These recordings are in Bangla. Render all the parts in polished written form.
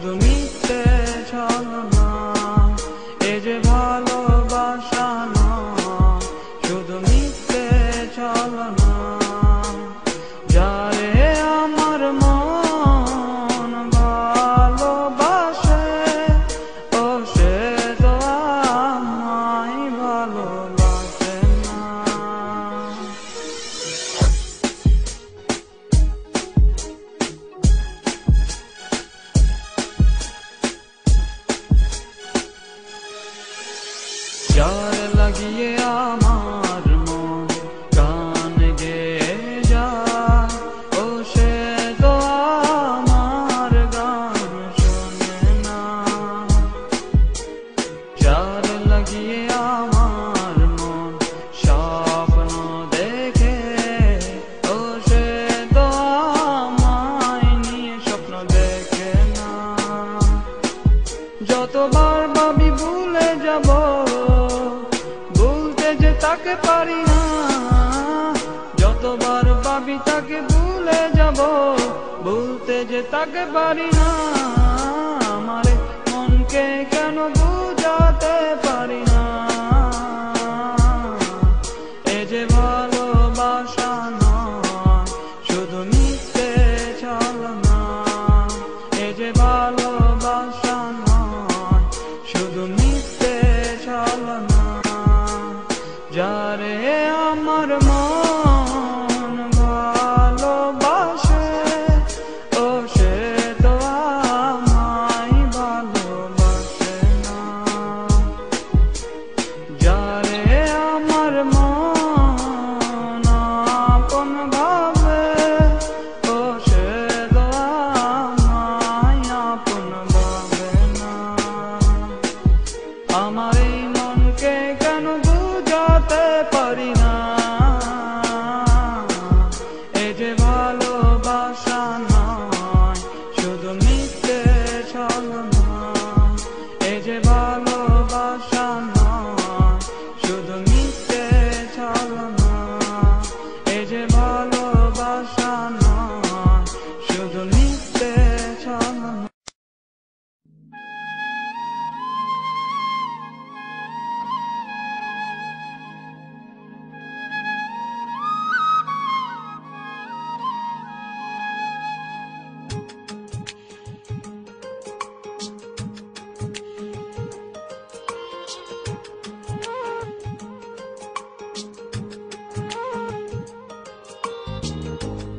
শুধু মিথ্যে ছলনা। এ যে ভালোবাসা নয়, শুধু মিথ্যে ছলনা। যারে আমার মন ভালোবাসে, ও সে তো আমায় ভালোবাসে না। যার লাগিয়ে আমার মন গান গেয়ে যায়, ও সে তো আমার গান শোনে না। যার লাগিয়ে আমার মন স্বপ্ন দেখে, ও সে তো আমায় নিয়ে স্বপ্ন দেখে না। যতবার ভাবি ভুলে যাব, ভুলতে যে তাকে পারি না। যতবার ভাবি তাকে ভুলে যাব, ভুলতে যে তাকে পারি না। আমারে মনকে কেন বুঝাতে পারি না। এ যে ভালোবাসা নয়, শুধু মিথ্যে ছলনা। এ যে ভালোবাসা নয়, শুধু মিথ্যে ছলনা। যারে আমার মন ভালোবাসে, ও সে তো আমায় ভালোবাসে না। যারে আমার মন আপন ভাবে, ও সে তো আমায় আপন ভাবে না। আমার এই মনকে কেন বুঝাতে পারি না। এ যে ভালোবাসা নয়, শুধু মিথ্যে ছলনা। এ যে ভালোবাসা নয়, শুধু মিথ্যে ছলনা। এ যে ভালোবাসা নয়, শুধু মিথ্যে ছলনা।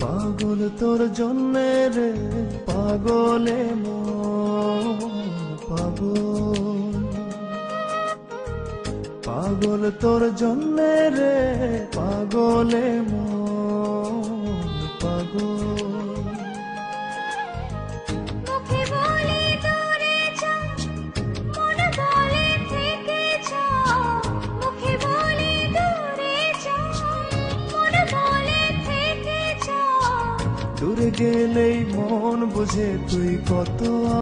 পাগল তোর জন্যে রে, পাগলে মন পাগল। পাগল তোর জন্যে রে, পাগলে মন পাগল। মুখে বলে দূরে যাও, মন বলে থেকে যাও। মুখে বলে দূরে যাও, মন বলে থেকে যাও। দূরে গেলেই মন বুঝে তুই কত